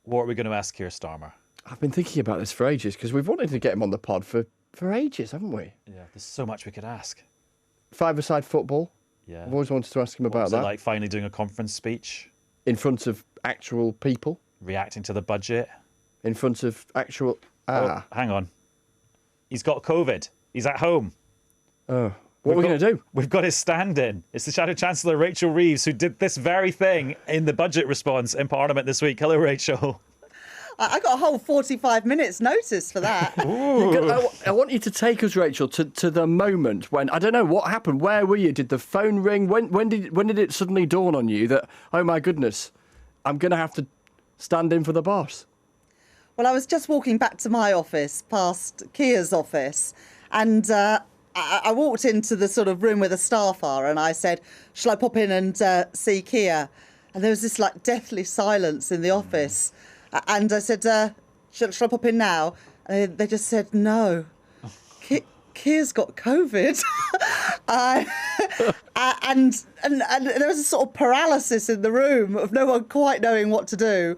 What are we going to ask here, Starmer? I've been thinking about this for ages because we've wanted to get him on the pod for ages, haven't we? Yeah, there's so much we could ask. Five-a-side football. Yeah. I've always wanted to ask him about that. Like finally doing a conference speech? In front of actual people. Reacting to the budget? In front of actual... Oh, hang on. He's got COVID. He's at home. Oh. What are we going to do? We've got his stand-in. It's the Shadow Chancellor, Rachel Reeves, who did this very thing in the budget response in Parliament this week. Hello, Rachel. I got a whole 45 minutes notice for that. I want you to take us, Rachel, to the moment when, I don't know, what happened? Where were you? Did the phone ring? When did it suddenly dawn on you that, oh my goodness, I'm going to have to stand in for the boss? Well, I was just walking back to my office, past Keir's office, and I walked into the sort of room where the staff are, and I said, shall I pop in and see Keir? And there was this like deathly silence in the office. And I said, shall I pop in now? And they just said, no. Keir's got COVID. and there was a sort of paralysis in the room of no one quite knowing what to do.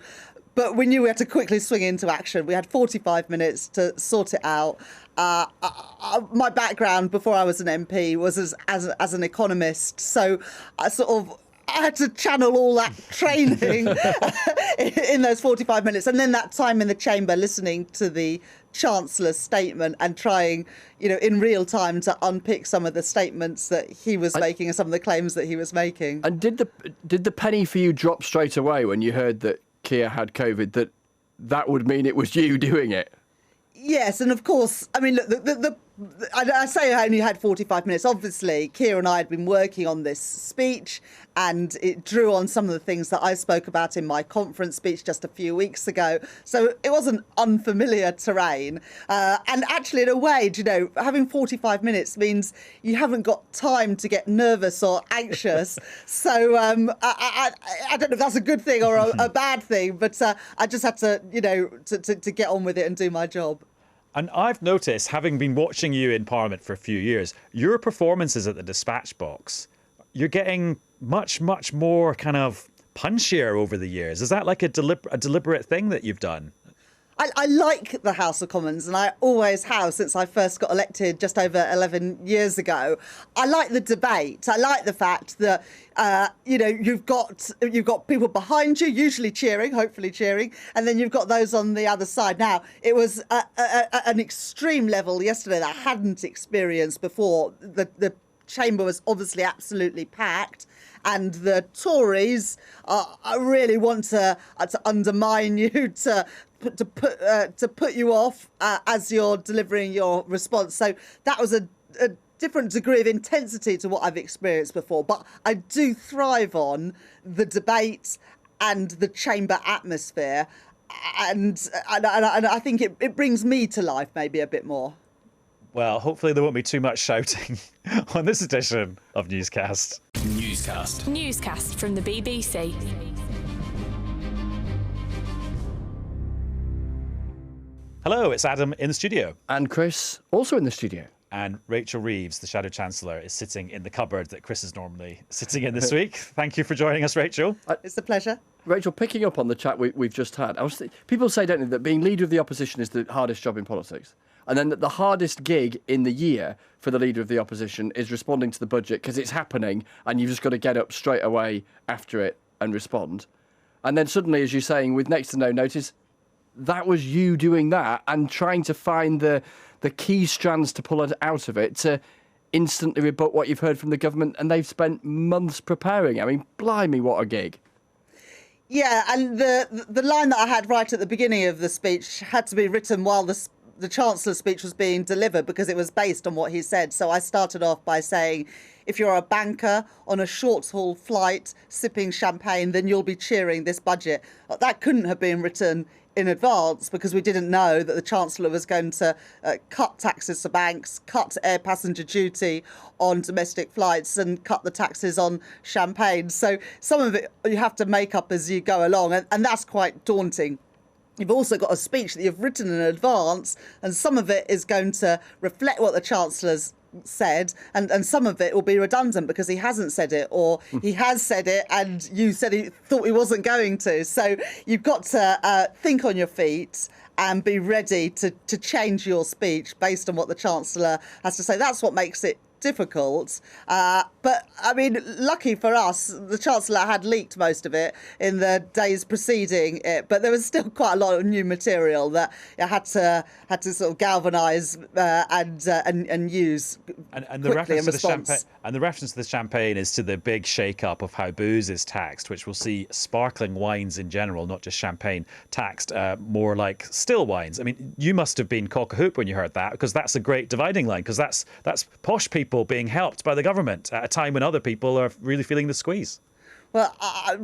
But we knew we had to quickly swing into action. We had 45 minutes to sort it out. My background before I was an MP was as an economist. So I had to channel all that training in those 45 minutes. And then that time in the chamber listening to the Chancellor's statement and trying, in real time to unpick some of the statements that he was making and some of the claims that he was making. And did the penny for you drop straight away when you heard that Keir had COVID, that would mean it was you doing it? Yes, and of course, I mean, look, I say I only had 45 minutes. Obviously, Keir and I had been working on this speech, and it drew on some of the things that I spoke about in my conference speech just a few weeks ago. So it wasn't unfamiliar terrain. And actually, in a way, having 45 minutes means you haven't got time to get nervous or anxious. So I don't know if that's a good thing or a bad thing, but I just had to, to get on with it and do my job. And I've noticed, having been watching you in Parliament for a few years, your performances at the dispatch box, you're getting much, much more kind of punchier over the years. Is that like a deliberate thing that you've done? I like the House of Commons, and I always have since I first got elected just over 11 years ago. I like the debate. I like the fact that you've got people behind you, usually cheering, hopefully cheering, and then you've got those on the other side. Now, it was an extreme level yesterday that I hadn't experienced before. The chamber was obviously absolutely packed. And the Tories really want to undermine you, to put you off as you're delivering your response. So that was a different degree of intensity to what I've experienced before. But I do thrive on the debate and the chamber atmosphere, and I think it brings me to life maybe a bit more. Well, hopefully there won't be too much shouting on this edition of Newscast. Newscast from the BBC. Hello, it's Adam in the studio. And Chris, also in the studio. And Rachel Reeves, the Shadow Chancellor, is sitting in the cupboard that Chris is normally sitting in this week. Thank you for joining us, Rachel. It's a pleasure. Rachel, picking up on the chat we've just had, people say, don't they, that being leader of the opposition is the hardest job in politics. And then the hardest gig in the year for the leader of the opposition is responding to the budget because it's happening and you've just got to get up straight away after it and respond. And then suddenly, as you're saying, with next to no notice, that was you doing that and trying to find the key strands to pull it out of it to instantly rebut what you've heard from the government, and they've spent months preparing. I mean, blimey, what a gig. Yeah, and the line that I had right at the beginning of the speech had to be written while the Chancellor's speech was being delivered because it was based on what he said. So I started off by saying, if you're a banker on a short-haul flight sipping champagne, then you'll be cheering this budget. That couldn't have been written in advance because we didn't know that the Chancellor was going to cut taxes to banks, cut air passenger duty on domestic flights and cut the taxes on champagne. So some of it you have to make up as you go along, and that's quite daunting. You've also got a speech that you've written in advance, and some of it is going to reflect what the Chancellor's said, and some of it will be redundant because he hasn't said it, or he has said it and you said he thought he wasn't going to. So you've got to think on your feet and be ready to change your speech based on what the Chancellor has to say. That's what makes it difficult. But I mean, lucky for us, the Chancellor had leaked most of it in the days preceding it, but there was still quite a lot of new material that you had to sort of galvanise and use and the quickly in reference to the response. champagne, and the reference to the champagne is to the big shake-up of how booze is taxed, which will see sparkling wines in general, not just champagne, taxed more like still wines. I mean, you must have been cock-a-hoop when you heard that, because that's a great dividing line, because that's posh people being helped by the government at a time when other people are really feeling the squeeze. Well,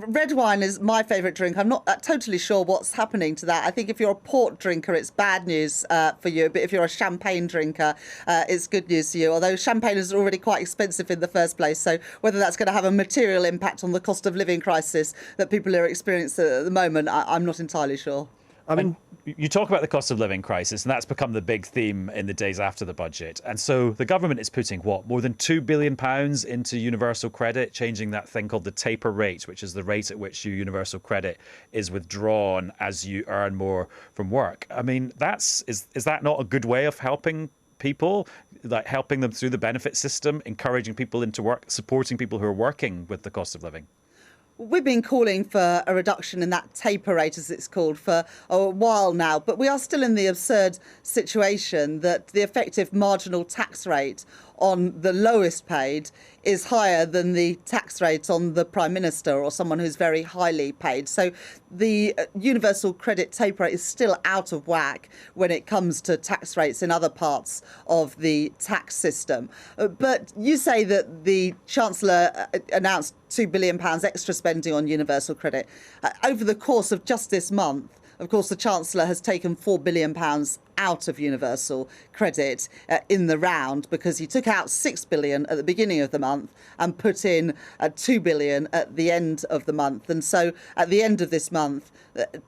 red wine is my favourite drink. I'm not totally sure what's happening to that. I think if you're a port drinker, it's bad news for you. But if you're a champagne drinker, it's good news for you. Although champagne is already quite expensive in the first place. So whether that's going to have a material impact on the cost of living crisis that people are experiencing at the moment, I'm not entirely sure. I mean, you talk about the cost of living crisis, and that's become the big theme in the days after the budget. And so the government is putting, more than £2 billion into universal credit, changing that thing called the taper rate, which is the rate at which your universal credit is withdrawn as you earn more from work. I mean, is that not a good way of helping people, like helping them through the benefit system, encouraging people into work, supporting people who are working with the cost of living? We've been calling for a reduction in that taper rate, as it's called, for a while now, but we are still in the absurd situation that the effective marginal tax rate on the lowest paid is higher than the tax rate on the Prime Minister or someone who's very highly paid. So the universal credit taper rate is still out of whack when it comes to tax rates in other parts of the tax system. But you say that the Chancellor announced £2 billion extra spending on universal credit. Over the course of just this month, of course, the Chancellor has taken £4 billion out of universal credit in the round, because he took out £6 billion at the beginning of the month and put in £2 billion at the end of the month. And so at the end of this month,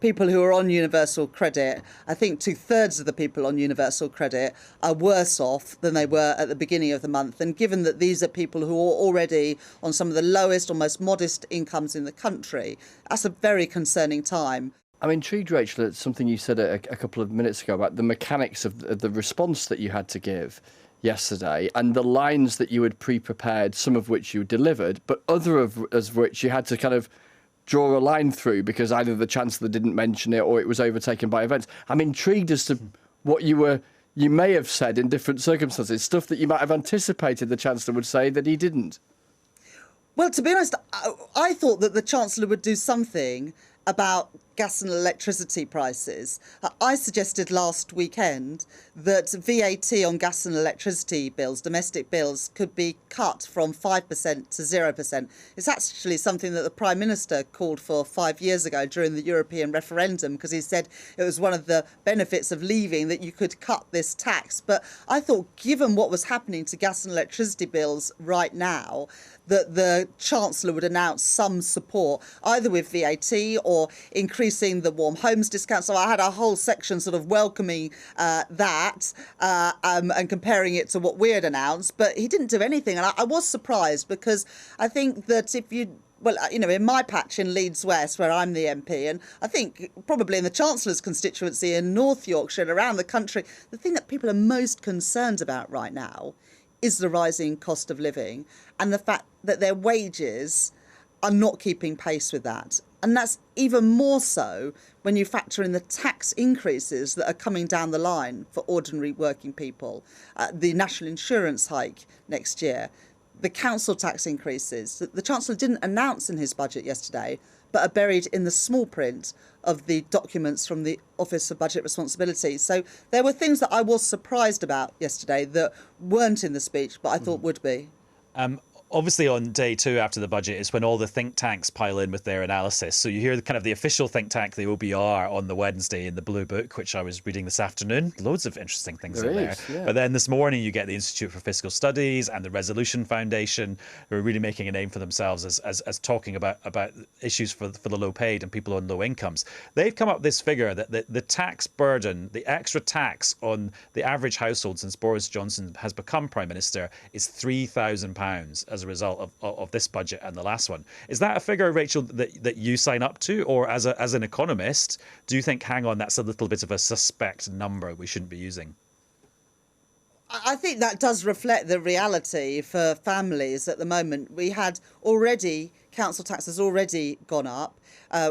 people who are on universal credit, I think 2/3 of the people on universal credit are worse off than they were at the beginning of the month. And given that these are people who are already on some of the lowest or most modest incomes in the country, that's a very concerning time. I'm intrigued, Rachel, at something you said a couple of minutes ago about the mechanics of the response that you had to give yesterday, and the lines that you had pre-prepared, some of which you delivered, but other of which you had to kind of draw a line through because either the Chancellor didn't mention it or it was overtaken by events. I'm intrigued as to what you may have said in different circumstances, stuff that you might have anticipated the Chancellor would say that he didn't. Well, to be honest, I thought that the Chancellor would do something about gas and electricity prices. I suggested last weekend that VAT on gas and electricity bills, domestic bills, could be cut from 5% to 0%. It's actually something that the Prime Minister called for 5 years ago during the European referendum, because he said it was one of the benefits of leaving that you could cut this tax. But I thought, given what was happening to gas and electricity bills right now, that the Chancellor would announce some support, either with VAT or increasing the warm homes discount. So I had a whole section sort of welcoming that and comparing it to what we had announced. But he didn't do anything. And I was surprised, because I think that in my patch in Leeds West, where I'm the MP, and I think probably in the Chancellor's constituency in North Yorkshire and around the country, the thing that people are most concerned about right now is the rising cost of living and the fact that their wages are not keeping pace with that. And that's even more so when you factor in the tax increases that are coming down the line for ordinary working people, the national insurance hike next year, the council tax increases that the Chancellor didn't announce in his budget yesterday, but are buried in the small print of the documents from the Office of Budget Responsibility. So there were things that I was surprised about yesterday that weren't in the speech, but I thought would be. Obviously, on day two after the budget is when all the think tanks pile in with their analysis. So you hear the kind of the official think tank, the OBR, on the Wednesday in the Blue Book, which I was reading this afternoon. Loads of interesting things in there. Yeah. But then this morning you get the Institute for Fiscal Studies and the Resolution Foundation, who are really making a name for themselves as talking about issues for the low paid and people on low incomes. They've come up with this figure that the tax burden, the extra tax on the average household since Boris Johnson has become Prime Minister is £3,000 as a result of this budget and the last one. Is that a figure, Rachel, that you sign up to? Or as an economist, do you think, hang on, that's a little bit of a suspect number we shouldn't be using? I think that does reflect the reality for families at the moment. We had already, council tax has already gone up.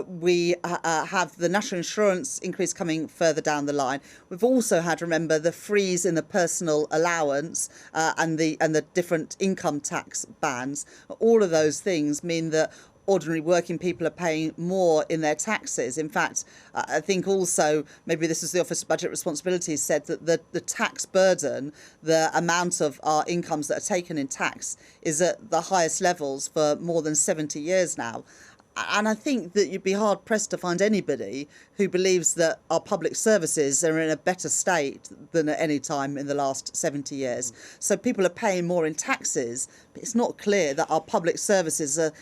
We have the national insurance increase coming further down the line. We've also had, remember, the freeze in the personal allowance and the different income tax bans. All of those things mean that ordinary working people are paying more in their taxes. In fact, I think also, maybe this is the Office of Budget Responsibility, said that the tax burden, the amount of our incomes that are taken in tax, is at the highest levels for more than 70 years now. And I think that you'd be hard pressed to find anybody who believes that our public services are in a better state than at any time in the last 70 years. So people are paying more in taxes, but it's not clear that our public services are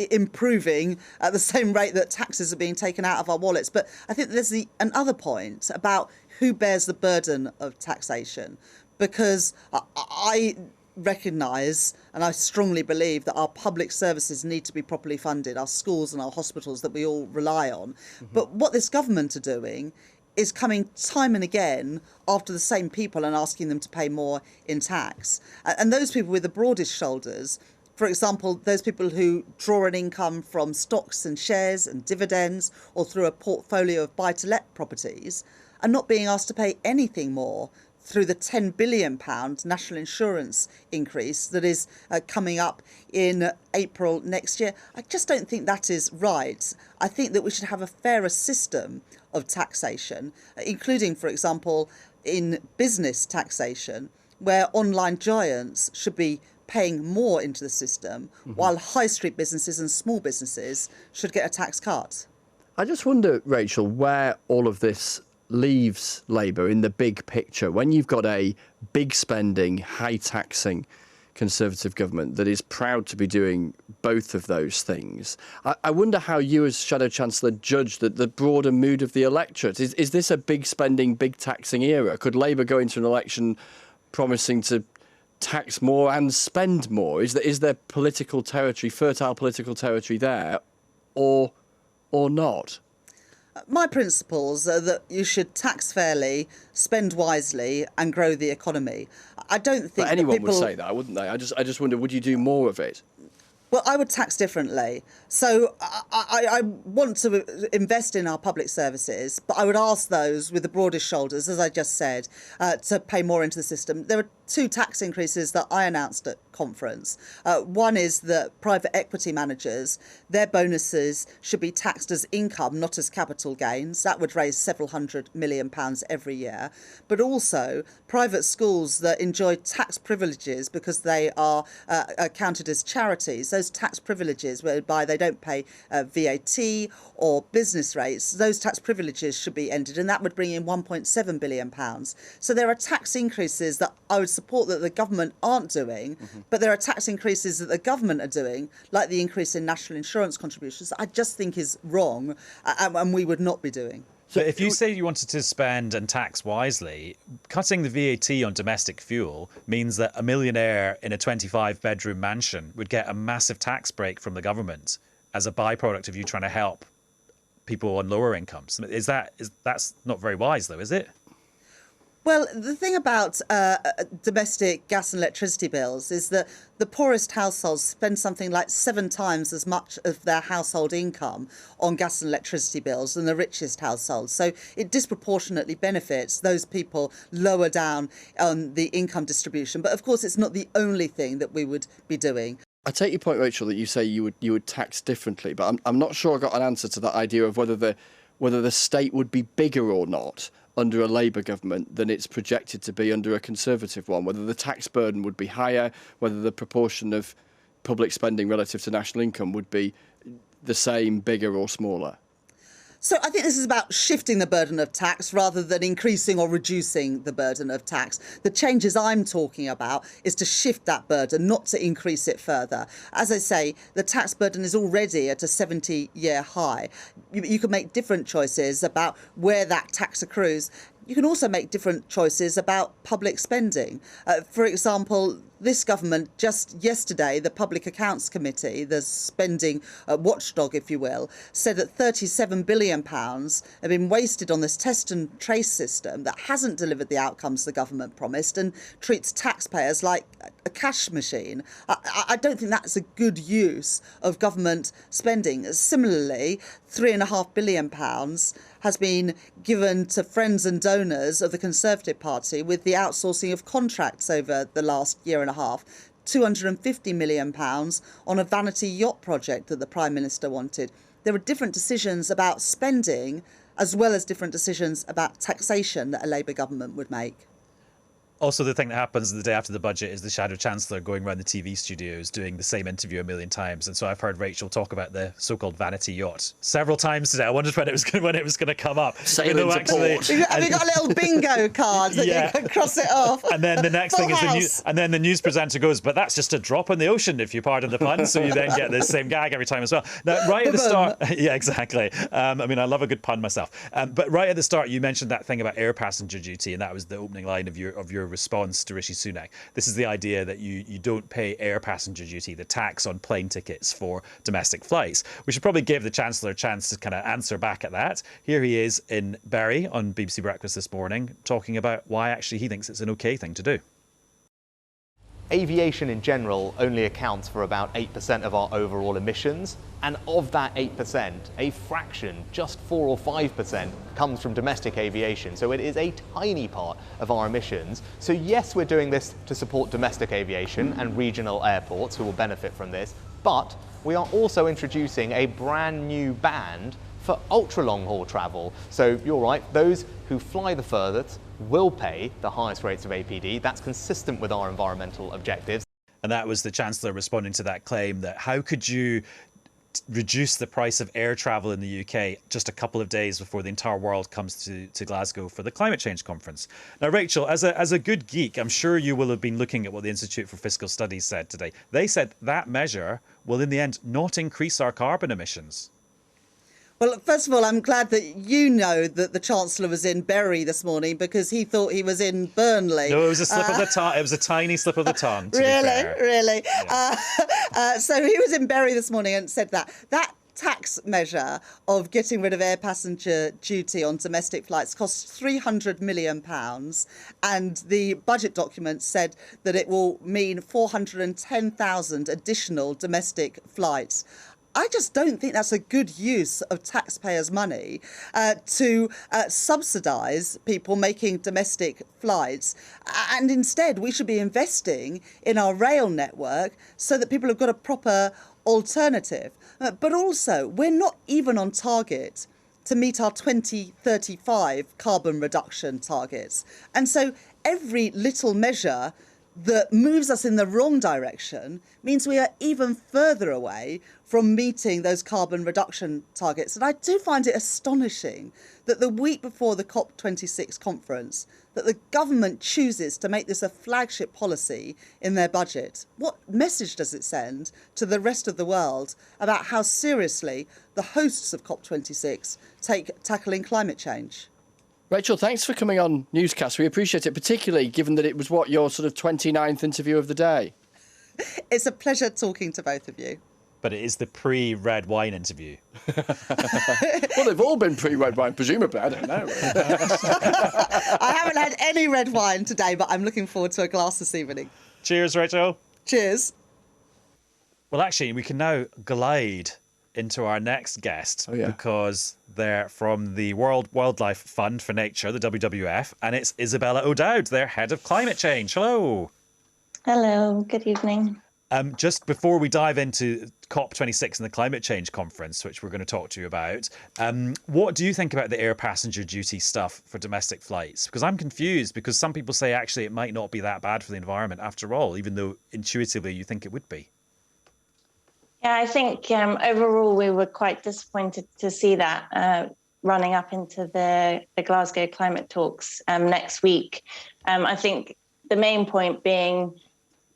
improving at the same rate that taxes are being taken out of our wallets. But I think there's another point about who bears the burden of taxation, because I recognise and I strongly believe that our public services need to be properly funded, our schools and our hospitals that we all rely on. But what this government are doing is coming time and again after the same people and asking them to pay more in tax. And those people with the broadest shoulders, for example, those people who draw an income from stocks and shares and dividends or through a portfolio of buy-to-let properties, are not being asked to pay anything more through the £10 billion national insurance increase that is coming up in April next year. I just don't think that is right. I think that we should have a fairer system of taxation, including, for example, in business taxation, where online giants should be paying more into the system, while high street businesses and small businesses should get a tax cut. I just wonder, Rachel, where all of this leaves Labour in the big picture when you've got a big spending, high taxing Conservative government that is proud to be doing both of those things. I wonder how you as Shadow Chancellor judge the broader mood of the electorate. Is this a big spending, big taxing era? Could Labour go into an election promising to tax more and spend more? Is there political territory, fertile political territory there, or not? My principles are that you should tax fairly, spend wisely, and grow the economy. I don't think but anyone people would say that, wouldn't they? I just wonder, would you do more of it? Well, I would tax differently. So I want to invest in our public services, but I would ask those with the broadest shoulders, as I just said, to pay more into the system. There are two tax increases that I announced at conference. One is that private equity managers, their bonuses should be taxed as income, not as capital gains. That would raise several £100 million every year. But also private schools that enjoy tax privileges because they are counted as charities. Those tax privileges whereby they don't pay VAT or business rates, those tax privileges should be ended, and that would bring in £1.7 billion. So there are tax increases that I would support that the government aren't doing, but there are tax increases that the government are doing, like the increase in national insurance contributions, that I just think is wrong and we would not be doing. So if you say you wanted to spend and tax wisely, cutting the VAT on domestic fuel means that a millionaire in a 25-bedroom mansion would get a massive tax break from the government as a byproduct of you trying to help people on lower incomes. That's not very wise, though, is it? Well, the thing about domestic gas and electricity bills is that the poorest households spend something like 7 times as much of their household income on gas and electricity bills than the richest households. So it disproportionately benefits those people lower down on the income distribution. But of course, it's not the only thing that we would be doing. I take your point, Rachel, that you say you would tax differently, but I'm not sure I got an answer to that idea of whether the state would be bigger or not. under a Labour government than it's projected to be under a Conservative one, whether the tax burden would be higher, whether the proportion of public spending relative to national income would be the same, bigger or smaller? So I think this is about shifting the burden of tax rather than increasing or reducing the burden of tax. The changes I'm talking about is to shift that burden, not to increase it further. As I say, the tax burden is already at a 70-year high. You can make different choices about where that tax accrues. You can also make different choices about public spending. For example, this government, just yesterday, the Public Accounts Committee, the spending watchdog, if you will, said that £37 billion have been wasted on this test and trace system that hasn't delivered the outcomes the government promised and treats taxpayers like a cash machine. I don't think that's a good use of government spending. Similarly, £3.5 billion has been given to friends and donors of the Conservative Party with the outsourcing of contracts over the last year and a half. £250 million on a vanity yacht project that the Prime Minister wanted. There are different decisions about spending as well as different decisions about taxation that a Labour government would make. Also, the thing that happens the day after the budget is the Shadow Chancellor going around the TV studios doing the same interview a million times. And so I've heard Rachel talk about the so-called vanity yacht several times today. I wondered when it was going to come up. Sailing to port. Have you got a little bingo card that you can cross it off? And then the next thing is the news presenter goes, but that's just a drop in the ocean, if you pardon the pun. So you then get this same gag every time as well. Now, right at the start, yeah, exactly. I mean, I love a good pun myself. But right at the start, you mentioned that thing about air passenger duty, and that was the opening line of your response to Rishi Sunak. This is the idea that you don't pay air passenger duty, the tax on plane tickets for domestic flights. We should probably give the Chancellor a chance to kind of answer back at that. Here he is in Bury on BBC Breakfast this morning, talking about why actually he thinks it's an okay thing to do. Aviation in general only accounts for about 8% of our overall emissions, and of that 8%, a fraction, just 4 or 5%, comes from domestic aviation. So it is a tiny part of our emissions. So yes, we're doing this to support domestic aviation and regional airports who will benefit from this, but we are also introducing a brand new band for ultra-long haul travel. So you're right, those who fly the furthest will pay the highest rates of APD. That's consistent with our environmental objectives. And that was the Chancellor responding to that claim that how could you reduce the price of air travel in the UK just a couple of days before the entire world comes to Glasgow for the climate change conference. Now, Rachel, as a good geek, I'm sure you will have been looking at what the Institute for Fiscal Studies said today. They said that measure will in the end not increase our carbon emissions. Well, first of all, I'm glad that you know that the Chancellor was in Bury this morning because he thought he was in Burnley. No, it was a slip of the tongue. It was a tiny slip of the tongue, to be fair. Really? Yeah. So he was in Bury this morning and said that tax measure of getting rid of air passenger duty on domestic flights costs £300 million, and the budget document said that it will mean 410,000 additional domestic flights. I just don't think that's a good use of taxpayers' money to subsidise people making domestic flights. And instead, we should be investing in our rail network so that people have got a proper alternative. But also, we're not even on target to meet our 2035 carbon reduction targets. And so every little measure that moves us in the wrong direction means we are even further away from meeting those carbon reduction targets. And I do find it astonishing that the week before the COP26 conference, that the government chooses to make this a flagship policy in their budget. What message does it send to the rest of the world about how seriously the hosts of COP26 take tackling climate change? Rachel, thanks for coming on Newscast. We appreciate it, particularly given that it was, your sort of 29th interview of the day? It's a pleasure talking to both of you. But it is the pre-red wine interview. Well, they've all been pre-red wine, presumably. I don't know. I haven't had any red wine today, but I'm looking forward to a glass this evening. Cheers, Rachel. Cheers. Well, actually, we can now glide into our next guest because they're from the World Wildlife Fund for Nature, the WWF, and it's Isabella O'Dowd, their head of climate change. Hello. Hello, good evening. Just before we dive into COP26 and the climate change conference, which we're going to talk to you about, what do you think about the air passenger duty stuff for domestic flights? Because I'm confused, because some people say actually it might not be that bad for the environment after all, even though intuitively you think it would be. Yeah, I think overall we were quite disappointed to see that running up into the Glasgow climate talks next week. I think the main point being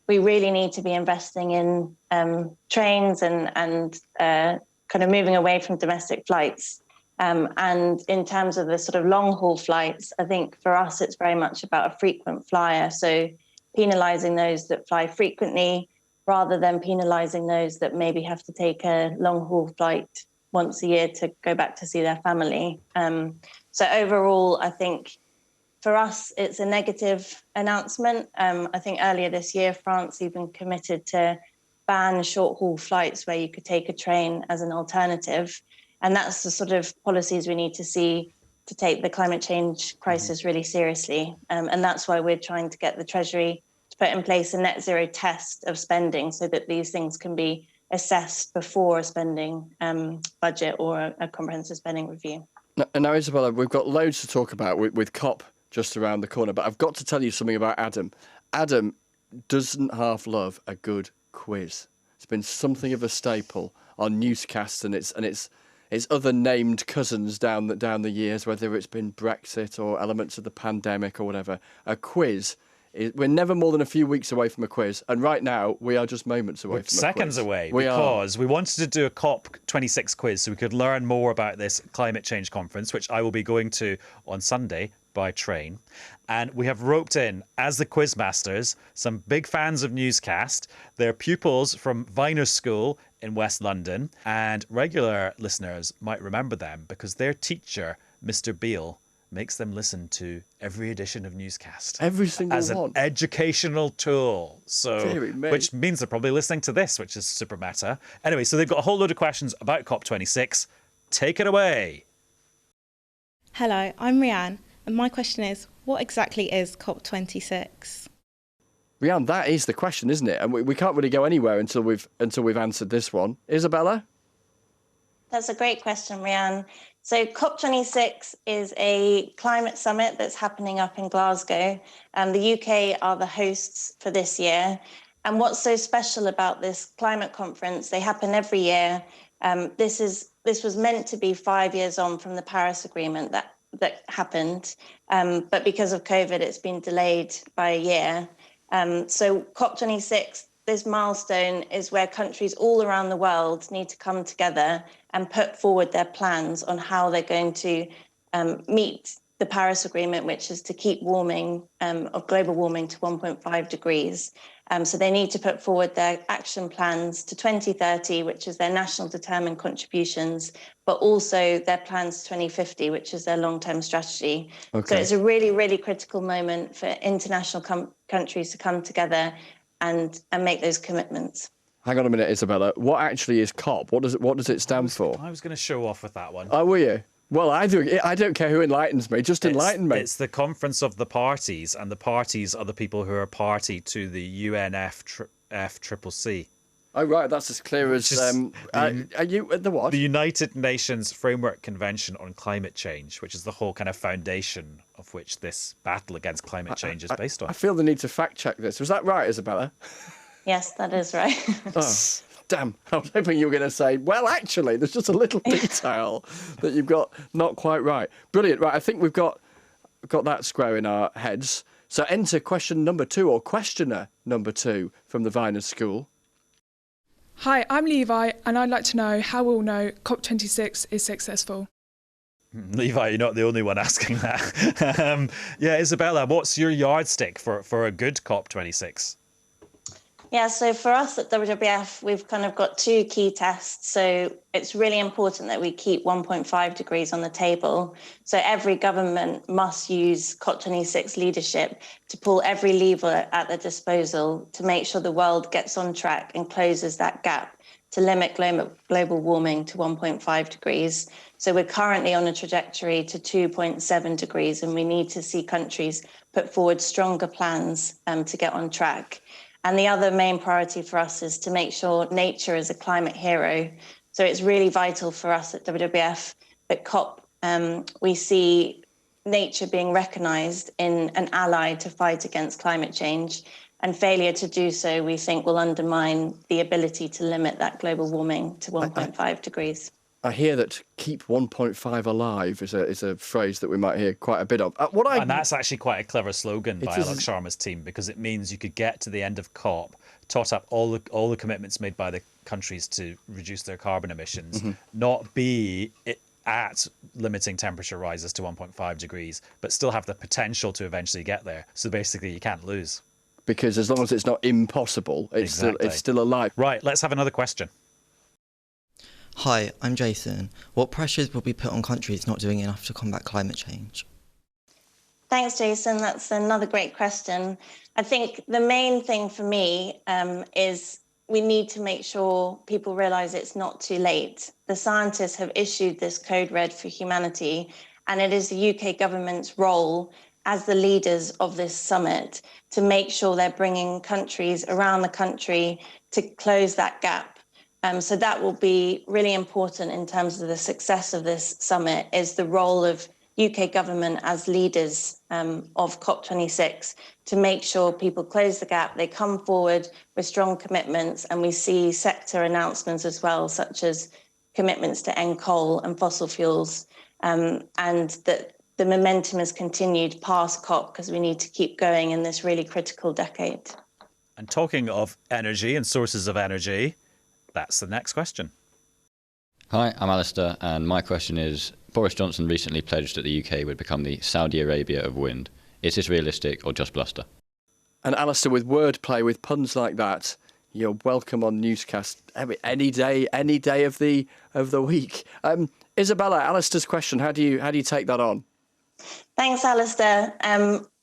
we really need to be investing in trains and kind of moving away from domestic flights. And in terms of the sort of long haul flights, I think for us it's very much about a frequent flyer. So penalising those that fly frequently, rather than penalising those that maybe have to take a long-haul flight once a year to go back to see their family. So overall, I think for us, it's a negative announcement. I think earlier this year, France even committed to ban short-haul flights where you could take a train as an alternative. And that's the sort of policies we need to see to take the climate change crisis really seriously. And that's why we're trying to get the Treasury put in place a net zero test of spending so that these things can be assessed before a spending budget or a comprehensive spending review. Now, Isabella, we've got loads to talk about with COP just around the corner, but I've got to tell you something about Adam. Adam doesn't half love a good quiz. It's been something of a staple on Newscast and its other named cousins down the years, whether it's been Brexit or elements of the pandemic or whatever. A quiz. We're never more than a few weeks away from a quiz, and right now we are just moments away from a quiz. Seconds away, because we wanted to do a COP26 quiz so we could learn more about this climate change conference, which I will be going to on Sunday by train. And we have roped in, as the quiz masters, some big fans of Newscast. They're pupils from Viner School in West London, and regular listeners might remember them because their teacher, Mr. Beale, makes them listen to every edition of Newscast. Every single as one. As an educational tool. So, which means they're probably listening to this, which is super meta. Anyway, so they've got a whole load of questions about COP26. Take it away. Hello, I'm Rianne, and my question is, what exactly is COP26? Rianne, that is the question, isn't it? And we can't really go anywhere until we've answered this one. Isabella? That's a great question, Rianne. So COP26 is a climate summit that's happening up in Glasgow. The UK are the hosts for this year. And what's so special about this climate conference, they happen every year. This was meant to be 5 years on from the Paris Agreement that happened. But because of COVID, it's been delayed by a year. So COP26, this milestone is where countries all around the world need to come together and put forward their plans on how they're going to meet the Paris Agreement, which is to keep warming of global warming to 1.5 degrees. So they need to put forward their action plans to 2030, which is their national determined contributions, but also their plans to 2050, which is their long-term strategy. Okay. So it's a really, really critical moment for international countries to come together and make those commitments. Hang on a minute, Isabella. What actually is COP? What does it stand for? I was going to show off with that one. Oh, were you? Well, I don't care who enlightens me. Just enlighten me. It's the Conference of the Parties, and the parties are the people who are party to the UNFCCC. Oh, right. That's as clear as... are you at the what? The United Nations Framework Convention on Climate Change, which is the whole kind of foundation of which this battle against climate change is based on. I feel the need to fact-check this. Was that right, Isabella? Yes, that is right. Oh, damn. I was hoping you were going to say, well, actually, there's just a little detail that you've got not quite right. Brilliant. Right, I think we've got that square in our heads. So enter question number 2, or questioner number 2 from the Viner School. Hi, I'm Levi, and I'd like to know how we'll know COP26 is successful. Levi, you're not the only one asking that. Yeah, Isabella, what's your yardstick for a good COP26? Yeah, so for us at WWF, we've kind of got 2 key tests. So it's really important that we keep 1.5 degrees on the table. So every government must use COP26 leadership to pull every lever at their disposal to make sure the world gets on track and closes that gap to limit global warming to 1.5 degrees. So we're currently on a trajectory to 2.7 degrees, and we need to see countries put forward stronger plans to get on track. And the other main priority for us is to make sure nature is a climate hero. So it's really vital for us at WWF that COP, we see nature being recognised in an ally to fight against climate change. And failure to do so, we think, will undermine the ability to limit that global warming to 1.5 degrees. I hear that keep 1.5 alive is a phrase that we might hear quite a bit of. And that's actually quite a clever slogan by Alok Sharma's team, because it means you could get to the end of COP, tot up all the commitments made by the countries to reduce their carbon emissions, not be at limiting temperature rises to 1.5 degrees, but still have the potential to eventually get there. So basically, you can't lose. Because as long as it's not impossible, it's still alive. Right, let's have another question. Hi, I'm Jason. What pressures will be put on countries not doing enough to combat climate change? Thanks, Jason. That's another great question. I think the main thing for me is we need to make sure people realise it's not too late. The scientists have issued this code red for humanity, and it is the UK government's role as the leaders of this summit to make sure they're bringing countries around the country to close that gap. So that will be really important in terms of the success of this summit, is the role of UK government as leaders of COP26 to make sure people close the gap, they come forward with strong commitments, and we see sector announcements as well, such as commitments to end coal and fossil fuels, and that the momentum has continued past COP because we need to keep going in this really critical decade. And talking of energy and sources of energy, that's the next question. Hi, I'm Alistair, and my question is, Boris Johnson recently pledged that the UK would become the Saudi Arabia of wind. Is this realistic or just bluster? And Alistair, with wordplay, with puns like that, you're welcome on Newscast any day of the week. Isabella, Alistair's question, how do you take that on? Thanks, Alistair.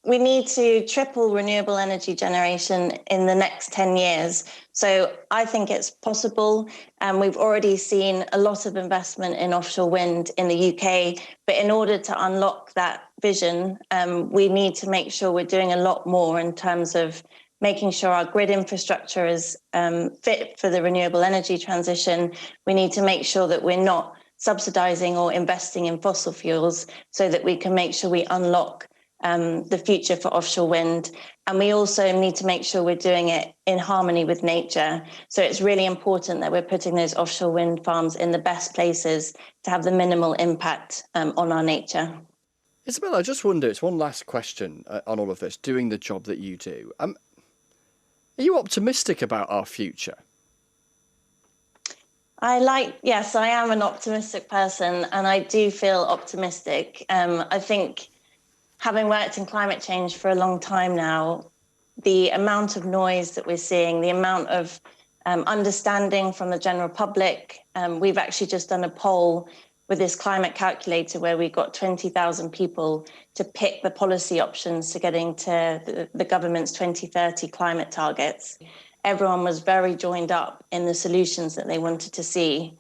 We need to triple renewable energy generation in the next 10 years. So I think it's possible. We've already seen a lot of investment in offshore wind in the UK. But in order to unlock that vision, we need to make sure we're doing a lot more in terms of making sure our grid infrastructure is fit for the renewable energy transition. We need to make sure that we're not subsidising or investing in fossil fuels so that we can make sure we unlock the future for offshore wind. And we also need to make sure we're doing it in harmony with nature. So it's really important that we're putting those offshore wind farms in the best places to have the minimal impact on our nature. Isabella, I just wonder, it's one last question on all of this, doing the job that you do. Are you optimistic about our future? Yes, I am an optimistic person, and I do feel optimistic. I think, having worked in climate change for a long time now, the amount of noise that we're seeing, the amount of understanding from the general public, we've actually just done a poll with this climate calculator where we got 20,000 people to pick the policy options to getting to the government's 2030 climate targets. Everyone was very joined up in the solutions that they wanted to see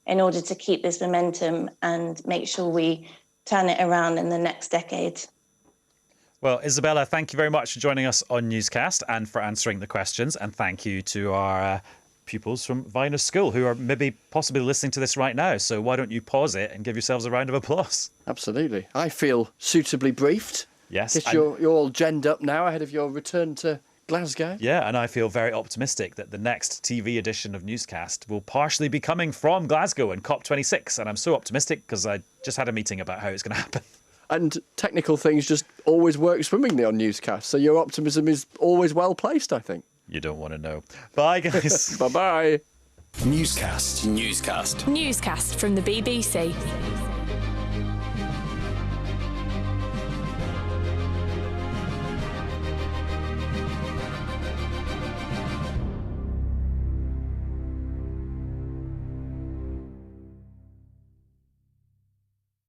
in order to keep this momentum and make sure we turn it around in the next decade. Well, Isabella, thank you very much for joining us on Newscast and for answering the questions. And thank you to our pupils from Viner School who are maybe possibly listening to this right now. So why don't you pause it and give yourselves a round of applause? Absolutely. I feel suitably briefed. Yes. You're all genned up now ahead of your return to Glasgow. Yeah, and I feel very optimistic that the next TV edition of Newscast will partially be coming from Glasgow and COP26. And I'm so optimistic because I just had a meeting about how it's going to happen. And technical things just always work swimmingly on Newscast. So your optimism is always well placed, I think. You don't want to know. Bye, guys. Bye-bye. Newscast. Newscast from the BBC.